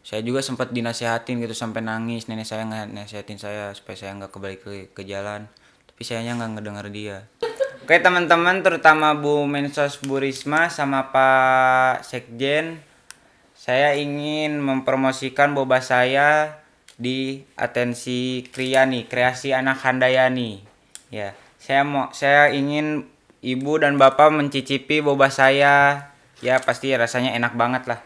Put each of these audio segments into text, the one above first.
Saya juga sempat dinasehatin gitu sampai nangis, nenek saya nasihatin saya supaya saya nggak kembali ke jalan. Tapi sayanya nggak ngedenger dia. Oke teman-teman, terutama Bu Mensos Bu Risma sama Pak Sekjen, saya ingin mempromosikan boba saya di Atensi Kriani, Kreasi Anak Handayani. Ya, saya ingin ibu dan bapak mencicipi boba saya. Ya, pasti rasanya enak banget lah.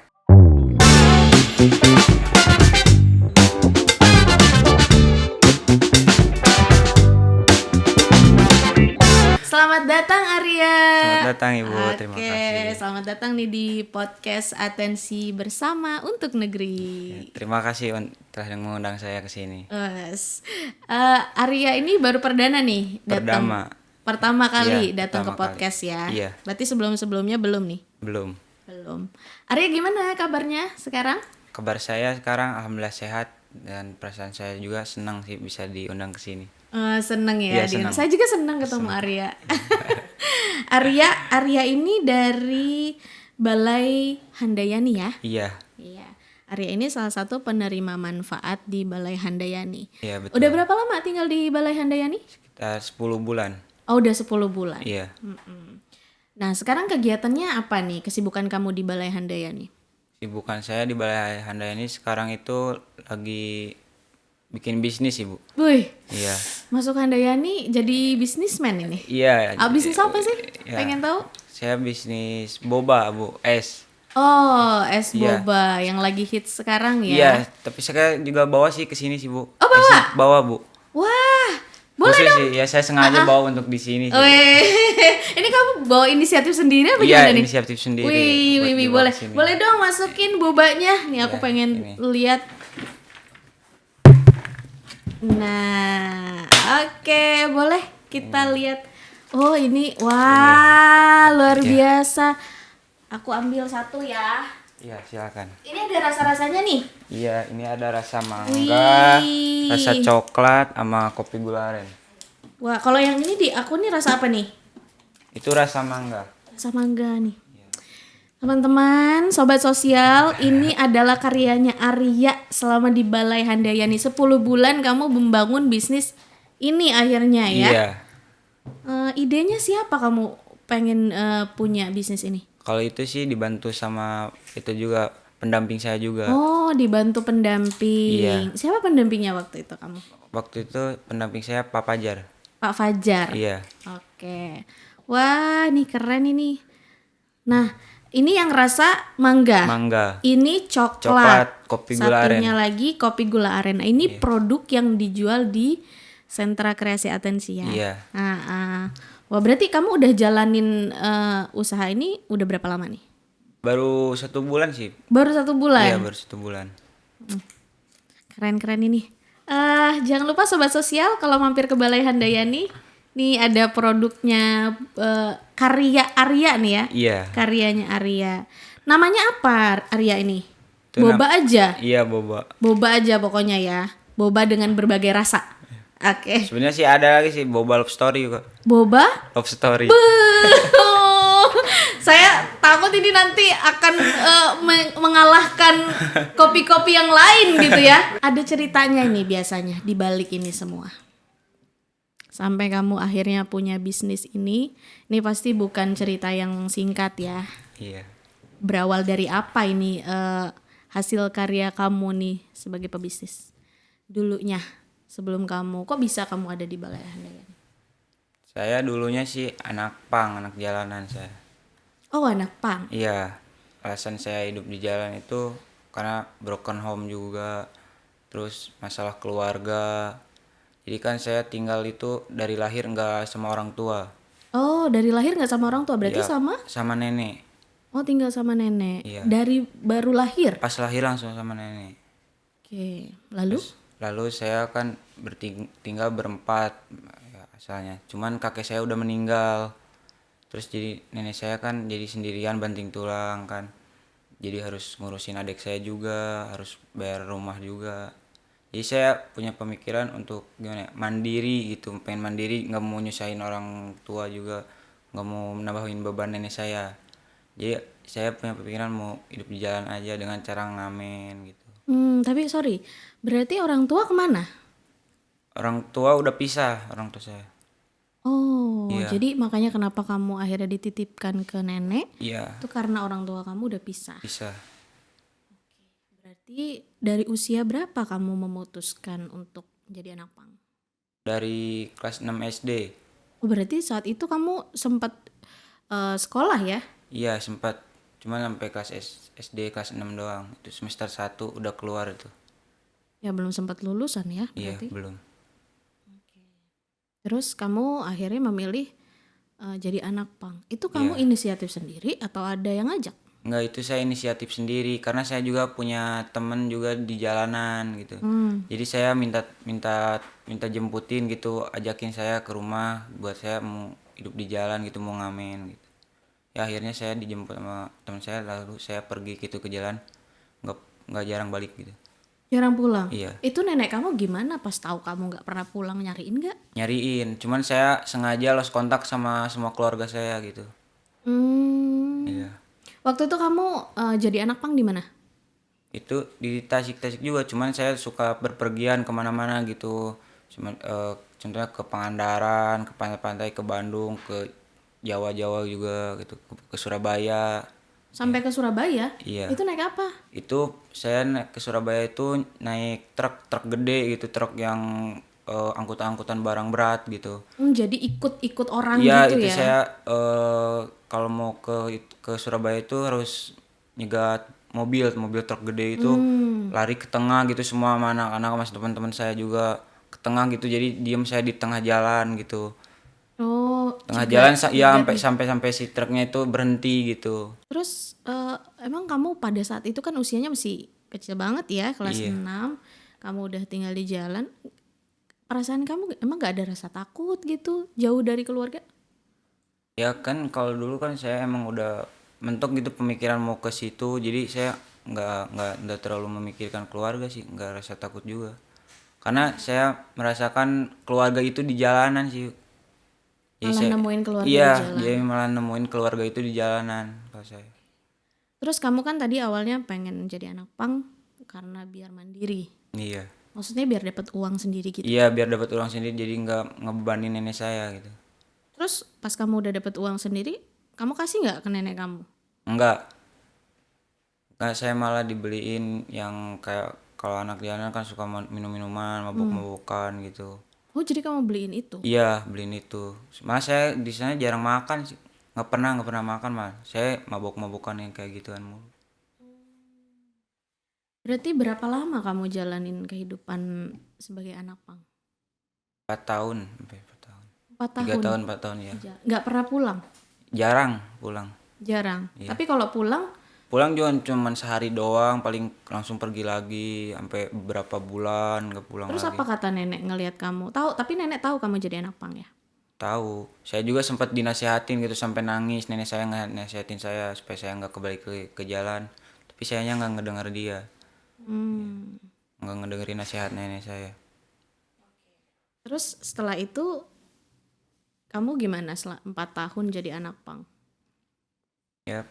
Selamat datang Arya. Selamat datang Ibu, terima Oke, kasih. selamat datang nih di podcast Atensi Bersama untuk Negeri. Terima kasih telah mengundang saya ke sini. Arya ini baru perdana nih datang. Pertama kali Iya, datang ke pertama podcast kali. ya. Iya. Berarti sebelum-sebelumnya belum nih? Belum. Arya gimana kabarnya sekarang? Kabar saya sekarang alhamdulillah sehat dan perasaan saya juga senang sih bisa diundang ke sini. Seneng ya, Iya, senang. saya juga senang ketemu Arya. Arya ini dari Balai Handayani ya? Iya. Iya. Arya ini salah satu penerima manfaat di Balai Handayani. Iya, betul. Udah berapa lama tinggal di Balai Handayani? Sekitar 10 bulan. Oh, udah 10 bulan. Iya. Nah, sekarang kegiatannya apa nih? Kesibukan kamu di Balai Handayani? Sibukan saya di Balai Handayani sekarang itu lagi bikin bisnis, Ibu. Wih, Iya. masuk Handayani jadi bisnismen ini? Iya. Bisnis apa sih? Iya. Pengen tahu? Saya bisnis boba, Bu, es. Oh, es Iya. boba yang lagi hits sekarang ya? Iya, tapi saya juga bawa sih ke sini sih, Bu. Oh, bawa? Esnya bawa, Bu. Wah, boleh Khusus dong. sih, ya saya sengaja bawa untuk di sini sih. Wih, ini kamu bawa inisiatif sendiri apa Iya, gimana nih? inisiatif sendiri Wih, buat dibawa boleh. ke sini. Boleh dong masukin bobanya. Nih aku Ya, pengen ini. lihat. Nah, oke, boleh kita lihat. Oh, ini wah, luar Ya. biasa. Aku ambil satu ya. Iya, silakan. Ini ada rasa-rasanya nih. Iya, ini ada rasa mangga, Wih. rasa coklat sama kopi gula aren. Wah, kalau yang ini di aku nih rasa apa nih? Itu rasa mangga. Rasa mangga nih. Teman-teman, sobat sosial, ini adalah karyanya Arya selama di Balai Handayani. 10 bulan kamu membangun bisnis ini akhirnya ya. Iya. Idenya siapa kamu pengen punya bisnis ini? Kalau itu sih dibantu sama itu juga pendamping saya juga. Oh, dibantu pendamping. Iya. Siapa pendampingnya waktu itu kamu? Waktu itu pendamping saya Pak Fajar. Pak Fajar. Iya. Oke. Wah, ini keren ini. Nah, ini yang rasa mangga. Mangga. Ini coklat. Coklat, kopi gula aren. Satunya lagi kopi gula aren. Nah, ini produk yang dijual di Sentra Kreasi Atensi ya. Iya. Wah, berarti kamu udah jalanin usaha ini udah berapa lama nih? Baru 1 bulan sih. Baru 1 bulan. Iya, baru 1 bulan. Keren-keren ini. Jangan lupa sobat sosial kalau mampir ke Balai Handayani, nih ada produknya karya Arya nih ya. Iya. Karyanya Arya. Namanya apa Arya ini? Itu Boba aja. Iya, boba. Boba aja pokoknya ya. Boba dengan berbagai rasa. Oke. Sebenarnya sih ada lagi sih boba love story juga. Boba? Love story. Oh, saya takut ini nanti akan mengalahkan kopi-kopi yang lain gitu ya. Ada ceritanya ini biasanya di balik ini semua. Sampai kamu akhirnya punya bisnis ini pasti bukan cerita yang singkat ya. Iya. Berawal dari apa ini hasil karya kamu nih sebagai pebisnis dulunya sebelum kamu kok bisa kamu ada di Balai Handayani? Saya dulunya sih anak pang, anak jalanan saya. Oh, anak pang. Iya. Alasan saya hidup di jalan itu karena broken home juga. Terus masalah keluarga. Jadi kan saya tinggal itu dari lahir nggak sama orang tua. Oh, dari lahir nggak sama orang tua, berarti Iya, sama nenek. Oh, tinggal sama nenek. Iya. Dari baru lahir. Pas lahir langsung sama nenek. Oke, lalu? Lalu saya kan tinggal berempat ya, asalnya. Cuman kakek saya udah meninggal. Terus jadi nenek saya kan jadi sendirian banting tulang kan. Jadi harus ngurusin adik saya juga, harus bayar rumah juga. Jadi saya punya pemikiran untuk gimana ya, mandiri gitu, pengen mandiri, nggak mau nyusahin orang tua juga, nggak mau nambahin beban nenek saya. Jadi saya punya pikiran mau hidup di jalan aja dengan cara ngamen gitu. Tapi sorry, berarti orang tua kemana? Orang tua udah pisah, orang tua saya. Oh, Iya, jadi makanya kenapa kamu akhirnya dititipkan ke nenek? iya, Itu karena orang tua kamu udah pisah. pisah. Berarti dari usia berapa kamu memutuskan untuk jadi anak pang? Dari kelas 6 SD. Oh, berarti saat itu kamu sempat sekolah ya? Iya, sempat. Cuma sampai kelas SD kelas 6 doang. Itu semester 1 udah keluar itu. Ya belum sempat lulusan ya Iya, berarti. belum. Terus kamu akhirnya memilih jadi anak pang. Itu kamu Iya. inisiatif sendiri atau ada yang ngajak? Enggak, itu saya inisiatif sendiri karena saya juga punya temen juga di jalanan gitu. Jadi saya minta minta minta jemputin gitu, ajakin saya ke rumah buat saya mau hidup di jalan gitu, mau ngamen gitu. Ya akhirnya saya dijemput sama teman saya, lalu saya pergi gitu ke jalan. Nggak nggak jarang balik gitu. Jarang pulang. Iya, Itu nenek kamu gimana pas tahu kamu nggak pernah pulang, nyariin nggak? nyariin. Cuman saya sengaja lost kontak sama semua keluarga saya gitu. Hmm. Iya. Waktu itu kamu jadi anak pang di mana? Itu di Tasik-Tasik juga, cuman saya suka berpergian kemana-mana gitu. Cuman contohnya ke Pangandaran, ke pantai-pantai, ke Bandung, ke Jawa-Jawa juga gitu, ke Surabaya. Sampai ke Surabaya? Iya. Itu naik apa? Itu saya naik ke Surabaya itu naik truk gede gitu, truk yang angkutan-angkutan barang berat gitu. Jadi ikut-ikut orang Iya, gitu itu ya? saya kalau mau ke Surabaya itu harus nyegat mobil truk gede itu, lari ke tengah gitu semua sama anak-anak mas teman-teman saya juga ke tengah gitu. Jadi diem saya di tengah jalan gitu. Oh, Tengah jalan ya nyegat sampai nih. sampai si truknya itu berhenti gitu. Terus emang kamu pada saat itu kan usianya masih kecil banget ya, kelas Iya. 6. Kamu udah tinggal di jalan. Perasaan kamu emang gak ada rasa takut gitu, jauh dari keluarga? Ya kan kalau dulu kan saya emang udah mentok gitu pemikiran mau ke situ. Jadi saya nggak terlalu memikirkan keluarga sih, nggak rasa takut juga. Karena saya merasakan keluarga itu di jalanan sih. Jadi Malah saya, nemuin keluarga di iya, jalan. jadi malah nemuin keluarga itu di jalanan kalau saya. Terus kamu kan tadi awalnya pengen jadi anak pang karena biar mandiri. Iya. Maksudnya biar dapat uang sendiri gitu. Iya, biar dapat uang sendiri jadi nggak ngebebanin nenek saya gitu. Terus pas kamu udah dapat uang sendiri, kamu kasih nggak ke nenek kamu? Enggak, enggak saya malah dibeliin yang kayak kalau anak jalanan kan suka minum-minuman, mabuk-mabukan gitu. Oh, jadi kamu beliin itu. Iya, beliin itu. Mas saya di sana jarang makan sih. Nggak pernah makan mas. Saya mabuk-mabukan yang kayak gituan mulu. Berarti berapa lama kamu jalanin kehidupan sebagai anak pang? 4 tahun, sampai 4 tahun. 4 3 tahun. tahun, 4 tahun ya. Nggak pernah pulang? Jarang pulang. Jarang. Iya. Tapi kalau pulang, Pulang juga cuman sehari doang, paling langsung pergi lagi sampai beberapa bulan nggak pulang terus lagi. apa kata nenek ngelihat kamu? Tahu, tapi nenek tahu kamu jadi anak pang ya? Tahu, saya juga sempat dinasehatin gitu sampai nangis. Nenek saya nggak nasehatin saya supaya saya nggak kembali ke jalan. Tapi sayanya nggak ngedengar dia, Hmm. nggak ngedengerin nasihat nenek saya. Terus setelah itu kamu gimana setelah 4 tahun jadi anak pang? Ya,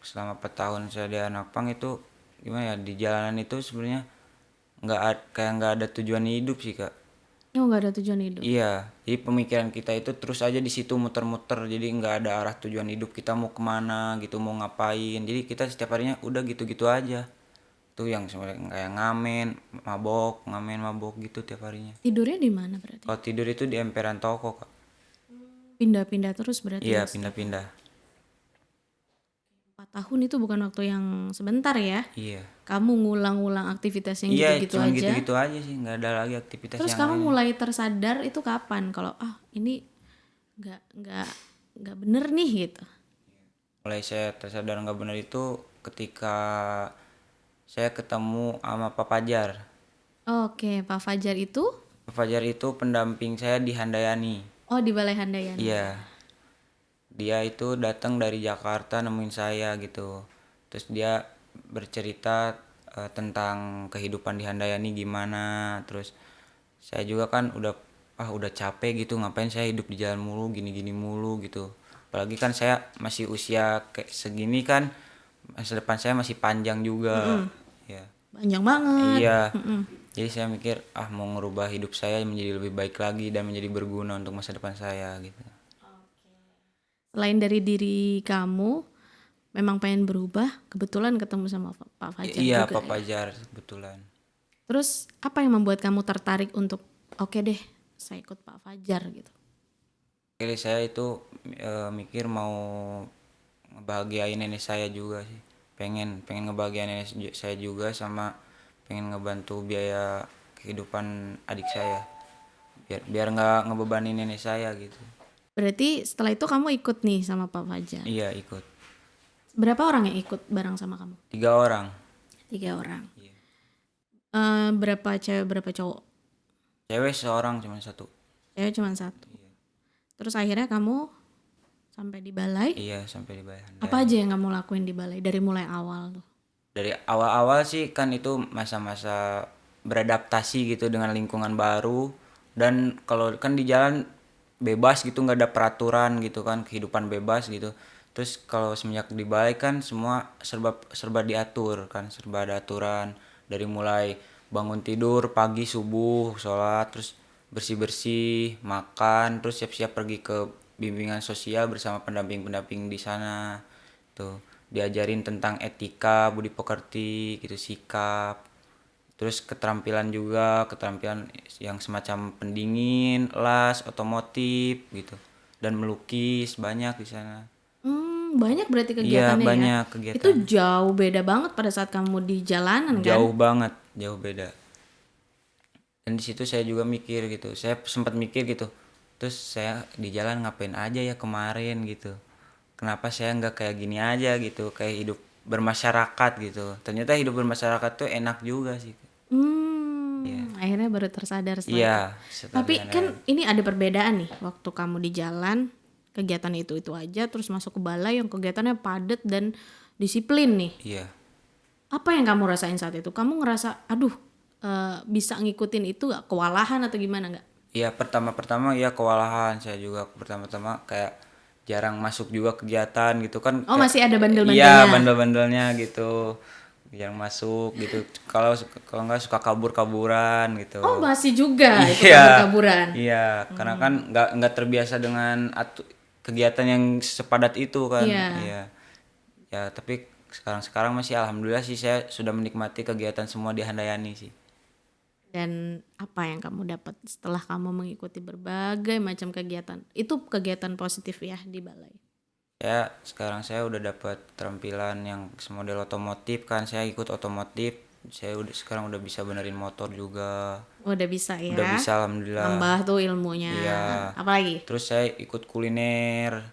selama 4 tahun saya di anak pang itu gimana ya, di jalanan itu sebenarnya kayak nggak ada tujuan hidup sih kak. Oh, nggak ada tujuan hidup. Iya, jadi pemikiran kita itu terus aja di situ muter-muter, jadi nggak ada arah tujuan hidup kita mau kemana gitu, mau ngapain. Jadi kita setiap harinya udah gitu-gitu aja. Tuh yang sebenarnya kayak ngamen, mabok gitu tiap harinya. Tidurnya di mana berarti? Kalau tidur itu di emperan toko kak. Pindah-pindah terus berarti Iya, ya? pindah-pindah. 4 tahun itu bukan waktu yang sebentar ya? Iya. Kamu ngulang-ngulang aktivitas yang Iya, gitu-gitu cuman aja. gitu-gitu aja sih, nggak ada lagi aktivitas Terus yang kamu lain. mulai tersadar itu kapan? Kalau ini nggak nggak nggak bener nih gitu. Mulai saya tersadar nggak benar itu ketika saya ketemu sama Pak Fajar. Oke, Pak Fajar itu Pak Fajar itu pendamping saya di Handayani. di Balai Handayani. Iya, dia itu datang dari Jakarta nemuin saya gitu. Terus dia bercerita tentang kehidupan di Handayani gimana. Terus saya juga kan udah capek gitu, ngapain saya hidup di jalan mulu gini-gini mulu gitu. Apalagi kan saya masih usia kayak segini kan, masa depan saya masih panjang juga. Ya. Panjang banget. Iya. Jadi saya mikir mau ngerubah hidup saya menjadi lebih baik lagi dan menjadi berguna untuk masa depan saya gitu. Selain dari diri kamu memang pengen berubah, kebetulan ketemu sama Pak Fajar Iya, juga. Pak Fajar kebetulan. Terus apa yang membuat kamu tertarik untuk oke deh saya ikut Pak Fajar gitu? Jadi saya itu mikir mau ngebahagiain nenek saya juga sih. Pengen ngebahagiain nenek saya juga, sama pengen ngebantu biaya kehidupan adik saya. Biar nggak ngebebani nenek saya gitu. Berarti setelah itu kamu ikut nih sama Pak Fajar. Iya, ikut. Berapa orang yang ikut bareng sama kamu? 3 orang. 3 orang. Iya. Berapa cewek berapa cowok? Cewek seorang cuma 1. Cewek cuma 1. Terus akhirnya kamu sampai di balai. Iya, sampai di Bayan. Apa aja yang kamu lakuin di balai dari mulai awal tuh? Dari awal-awal sih kan itu masa-masa beradaptasi gitu dengan lingkungan baru, dan kalau kan di jalan bebas gitu, nggak ada peraturan gitu kan, kehidupan bebas gitu. Terus kalau semenjak di balai kan semua serba diatur kan, serba ada aturan, dari mulai bangun tidur pagi subuh sholat, terus bersih-bersih, makan, terus siap-siap pergi ke bimbingan sosial bersama pendamping-pendamping di sana. Tuh, diajarin tentang etika, budi pekerti, gitu, sikap. Terus keterampilan juga, keterampilan yang semacam pendingin, las, otomotif gitu. Dan melukis banyak di sana. Banyak berarti Iya, kegiatannya ya. banyak kegiatan. Itu jauh beda banget pada saat kamu di jalanan kan? Jauh banget, jauh beda. Dan di situ saya juga mikir gitu. Saya sempat mikir gitu. Terus saya di jalan ngapain aja ya kemarin gitu. Kenapa saya nggak kayak gini aja gitu, kayak hidup bermasyarakat gitu. Ternyata hidup bermasyarakat tuh enak juga sih. Akhirnya baru tersadar setelah Iya, itu. setelah Tapi di- kan ini ada perbedaan nih, waktu kamu di jalan kegiatan itu aja, terus masuk ke balai yang kegiatannya padat dan disiplin nih. Iya. Apa yang kamu rasain saat itu? Kamu ngerasa, aduh, bisa ngikutin itu gak? Kewalahan atau gimana nggak? Iya, pertama-pertama ya kewalahan, saya juga pertama-tama kayak jarang masuk juga kegiatan gitu kan. Oh, kayak- masih ada bandel-bandelnya? Iya, bandel-bandelnya gitu. Jarang masuk gitu. Kalau nggak suka kabur-kaburan gitu. Oh, masih juga itu Iya. kabur-kaburan. Iya, karena kan nggak terbiasa dengan kegiatan yang sepadat itu kan. Iya. Iya. Ya, tapi sekarang masih alhamdulillah sih saya sudah menikmati kegiatan semua di Handayani sih. Dan apa yang kamu dapat setelah kamu mengikuti berbagai macam kegiatan? Itu kegiatan positif ya di balai. Sekarang saya udah dapat keterampilan yang semodel otomotif kan. Saya ikut otomotif. Sekarang udah bisa benerin motor juga. Oh, udah bisa ya. Udah bisa alhamdulillah. Tambah tuh ilmunya. Iya. Apalagi? Terus saya ikut kuliner.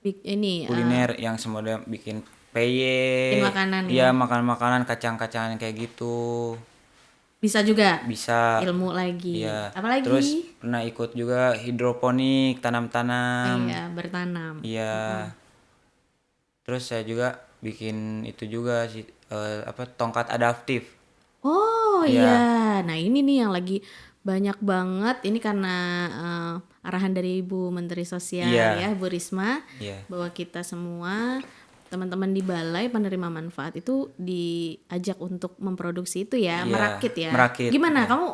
Ini Kuliner yang semodel bikin peye. bikin makanan Iya, makan-makanan kacang-kacangan kayak gitu. bisa juga Bisa. ilmu lagi. Iya. Apalagi? Terus pernah ikut juga hidroponik, tanam-tanam. Iya, bertanam. Iya. Terus saya juga bikin itu juga sih, tongkat adaptif. Oh Iya. iya. Nah, ini nih yang lagi banyak banget, ini karena arahan dari Ibu Menteri Sosial Iya. ya, Bu Risma, Iya. bahwa kita semua teman-teman di balai penerima manfaat itu diajak untuk memproduksi itu ya, Iya, merakit ya. merakit, Gimana kamu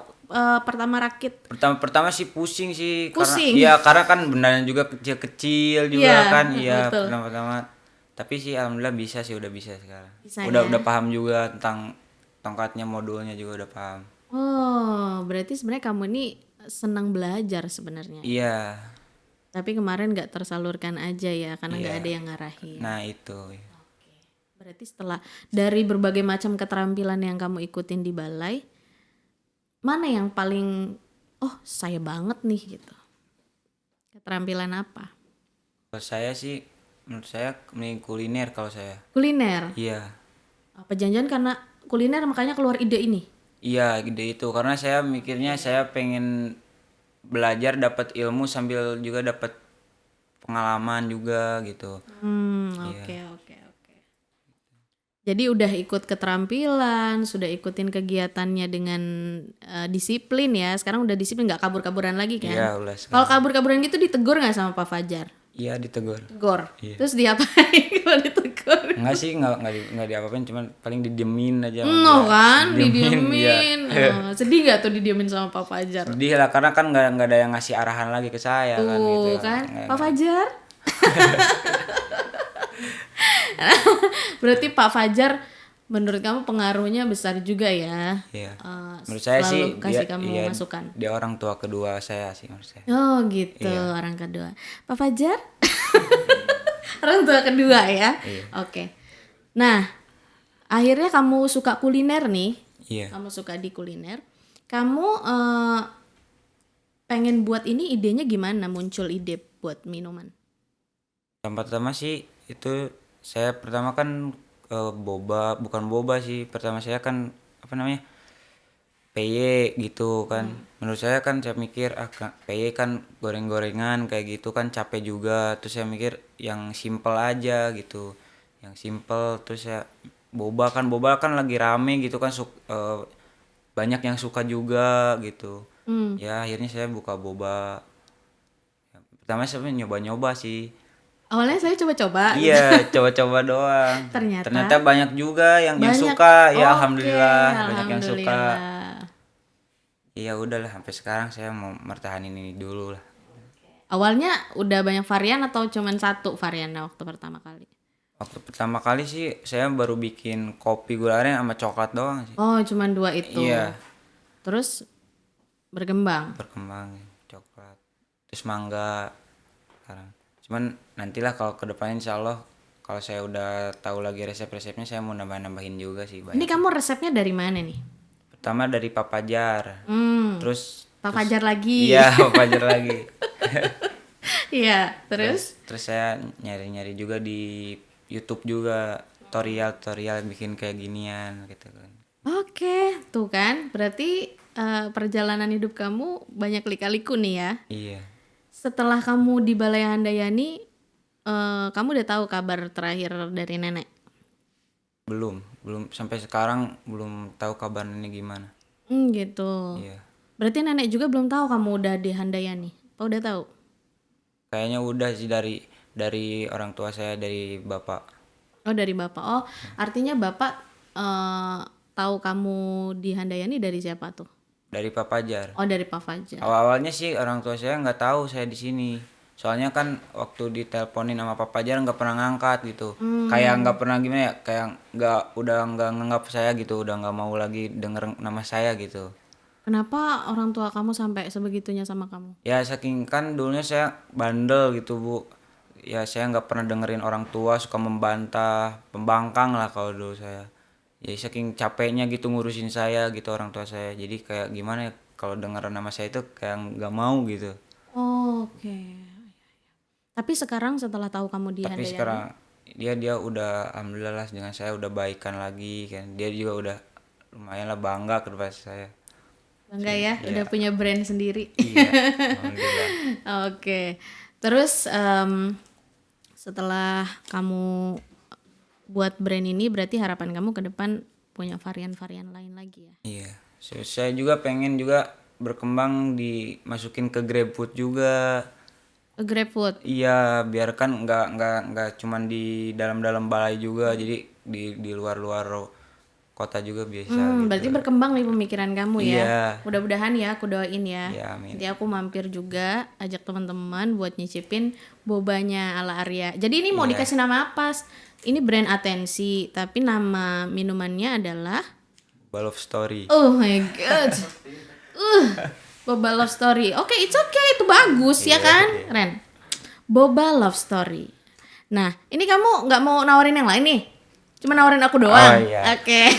pertama rakit? Pertama sih pusing sih, Pusing. karena kan bendanya juga kecil-kecil juga Iya, kan. Iya, betul. pertama-tama. Tapi sih alhamdulillah bisa sekarang. Bisa Udah paham juga tentang tongkatnya, modulnya juga udah paham. Oh, berarti sebenarnya kamu ini senang belajar sebenarnya. Iya. Tapi kemarin nggak tersalurkan aja ya, karena nggak Iya. ada yang ngarahin. Nah, itu. Berarti setelah dari berbagai macam keterampilan yang kamu ikutin di balai, mana yang paling, oh saya banget nih gitu? Keterampilan apa? Kalau saya sih, menurut saya mending kuliner kalau saya. Kuliner. Iya. Apa jangan-jangan karena kuliner makanya keluar ide ini? Iya, ide itu karena saya mikirnya saya pengen belajar, dapat ilmu sambil juga dapat pengalaman juga gitu. Oke. Jadi udah ikut keterampilan, sudah ikutin kegiatannya dengan disiplin ya. Sekarang udah disiplin, nggak kabur-kaburan lagi kan? Iya, udah sekarang. Kalau kabur-kaburan gitu ditegur nggak sama Pak Fajar? Iya ditegur. Tegur. Iya. Terus diapain kalau ditegur? Enggak sih, enggak diapa-apain, cuman paling didiemin aja sama No dia. kan, Iya. didiemin. Sedih gak tuh didiemin sama Pak Fajar? Sedih lah karena kan nggak ada yang ngasih arahan lagi ke saya kan gitu. Tuh kan, Nggak- Pak Fajar. Berarti Pak Fajar menurut kamu pengaruhnya besar juga ya? Iya. Eh, Menurut saya selalu sih kasih dia, kamu iya, masukan. dia orang tua kedua saya sih menurut saya. Oh gitu, Iya. orang kedua. Pak Fajar? Orang tua kedua ya? Iya. Oke. Nah, akhirnya kamu suka kuliner nih. Iya. Kamu suka di kuliner. Kamu pengen buat ini, idenya gimana? Muncul ide buat minuman? Yang pertama sih itu saya pertama kan boba, bukan boba sih. Pertama saya kan apa namanya? PY gitu kan. Menurut saya kan saya mikir PY kan goreng-gorengan kayak gitu kan capek juga. Terus saya mikir yang simple aja gitu. Yang simple terus saya boba kan lagi rame gitu kan banyak yang suka juga gitu. Ya akhirnya saya buka boba. Pertama saya nyoba-nyoba sih. Awalnya saya coba-coba. Iya, coba-coba doang. Ternyata banyak juga yang banyak. suka. Ya Oke, alhamdulillah banyak yang suka. alhamdulillah. Iya udahlah sampai sekarang saya mau mertahanin ini dulu lah. Awalnya udah banyak varian atau cuman satu variannya waktu pertama kali? Waktu pertama kali sih saya baru bikin kopi gula aren sama coklat doang sih. Oh, cuman dua itu. Iya, Terus berkembang. berkembang coklat. Terus mangga sekarang. Cuman nantilah kalau kedepannya insya Allah kalau saya udah tahu lagi resep-resepnya saya mau nambahin juga sih Ini banyak. kamu resepnya dari mana nih? Pertama dari Pak Fajar. Terus Pak Fajar lagi. iya Pak Fajar lagi. Iya, terus? Terus saya nyari-nyari juga di YouTube juga tutorial bikin kayak ginian gitu kan. Oke, tuh kan. Berarti perjalanan hidup kamu banyak lika-liku nih ya. Iya. Setelah kamu di Balai Handayani, kamu udah tahu kabar terakhir dari nenek? Belum sampai sekarang belum tahu kabarnya gimana. Gitu. Iya. Berarti nenek juga belum tahu kamu udah di Handayani? Apa udah tahu? Kayaknya udah sih dari orang tua saya, dari bapak. Oh, dari bapak. Oh, artinya bapak tahu kamu di Handayani dari siapa tuh? Dari Pak Fajar. Oh, dari Pak Fajar. Awal-awalnya sih orang tua saya nggak tahu saya di sini. Soalnya kan waktu diteleponin sama Pak Fajar nggak pernah ngangkat gitu. Kayak nggak pernah gimana ya, kayak udah nggak nganggap saya gitu, udah nggak mau lagi denger nama saya gitu. Kenapa orang tua kamu sampai sebegitunya sama kamu? Ya saking kan dulunya saya bandel gitu Bu. Ya saya nggak pernah dengerin orang tua, suka membantah, pembangkang lah kalau dulu saya. Ya saking capeknya gitu ngurusin saya gitu orang tua saya. Jadi kayak gimana ya kalau denger nama saya itu kayak nggak mau gitu. Oh, oke. Tapi sekarang setelah tahu kamu di Tapi Handayani, sekarang dia udah alhamdulillah lah dengan saya udah baikan lagi kan. Dia juga udah lumayan lah bangga kepada saya. bangga ya, udah punya brand sendiri. Iya, alhamdulillah. Oke. Terus setelah kamu buat brand ini, berarti harapan kamu ke depan punya varian-varian lain lagi ya? Iya. Saya juga pengen juga berkembang dimasukin ke GrabFood juga. GrabFood. Iya, biarkan nggak cuman di dalam balai juga, jadi di luar kota juga bisa gitu. Berarti berkembang nih pemikiran kamu ya. Iya. Mudah-mudahan ya, aku doain ya. Iya, amin. Nanti aku mampir juga, ajak teman-teman buat nyicipin bobanya ala Arya. Jadi ini mau dikasih nama apa? Ini brand Atensi, tapi nama minumannya adalah Boba Love Story. oh my god. Boba Love Story. Oke, it's okay, itu bagus ya kan, Ren. Boba Love Story. Nah, ini kamu nggak mau nawarin yang lain nih? Cuma nawarin aku doang. Oh, iya. Oke.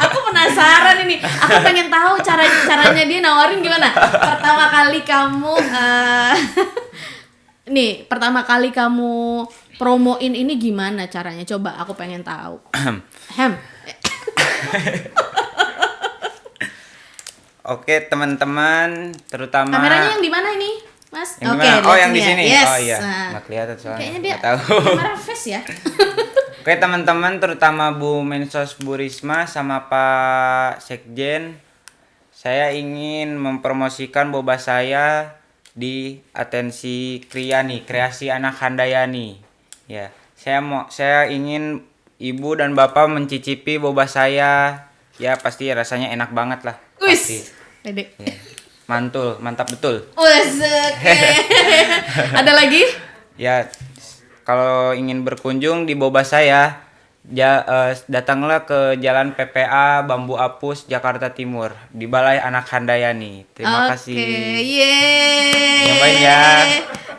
Aku penasaran ini. Aku pengen tahu caranya dia nawarin gimana. Pertama kali kamu nih, pertama kali kamu promoin ini gimana caranya? Coba aku pengen tahu. Hem. Oke, teman-teman, terutama Kameranya yang di mana ini, Mas? yang Oke, dimana? Oh, lihat yang di sini. Yes. Oh iya, Nah, nggak kelihatan soalnya. kayaknya dia Nggak tahu. kamera face ya. Oke teman-teman, terutama Bu Mensos Bu Risma sama Pak Sekjen, saya ingin mempromosikan boba saya di Atensi Kriani, Kreasi Anak Handayani. Ya, saya ingin ibu dan bapak mencicipi boba saya. Ya, pasti rasanya enak banget lah. Pasti. Wis. Dede. Ya. Mantul, mantap betul. Wes, oke. Ada lagi? Ya, kalau ingin berkunjung di boba saya, datanglah ke Jalan PPA Bambu Apus, Jakarta Timur, di Balai Anak Handayani. Terima kasih. Yeay. Nyobain ya.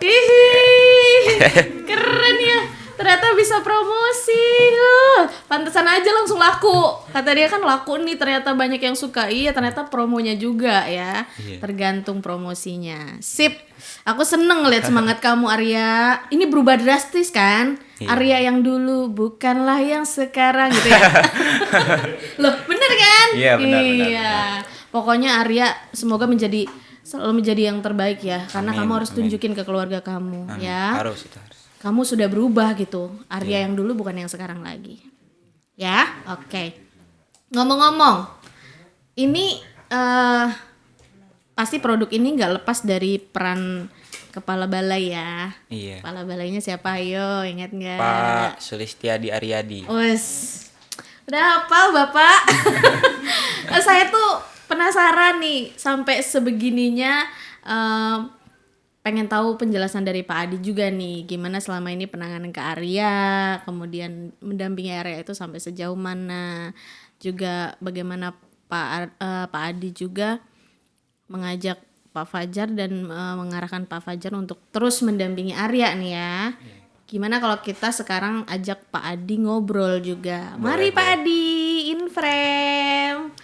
Hihi. Keren ya. Ternyata bisa promosi. Pantesan aja langsung laku. Kata dia kan laku nih, ternyata banyak yang suka. Iya, ternyata promonya juga ya. Iya. Tergantung promosinya. Sip. Aku seneng lihat semangat kamu, Arya. Ini berubah drastis kan? Iya. Arya yang dulu bukanlah yang sekarang gitu ya. Loh, bener kan? Iya, benar, Iya. Pokoknya Arya semoga selalu menjadi yang terbaik ya, karena Amin, kamu harus amin. tunjukin ke keluarga kamu. Amin. Ya. Harus itu harus. Kamu sudah berubah gitu. Arya Iya. yang dulu bukan yang sekarang lagi. Ya, oke. Ngomong-ngomong, ini pasti produk ini nggak lepas dari peran kepala balai ya. Iya. Kepala balainya siapa? Ayo, ingat nggak? Pak Sulistiadi Aryadi. Wes, udah hafal Bapak. Saya tuh penasaran nih sampai sebegininya. Pengen tahu penjelasan dari Pak Adi juga nih, gimana selama ini penanganan ke Arya, kemudian mendampingi Arya itu sampai sejauh mana, juga bagaimana Pak Adi juga mengajak Pak Fajar dan mengarahkan Pak Fajar untuk terus mendampingi Arya nih ya. Gimana kalau kita sekarang ajak Pak Adi ngobrol juga? Mari Pak Adi, in frame.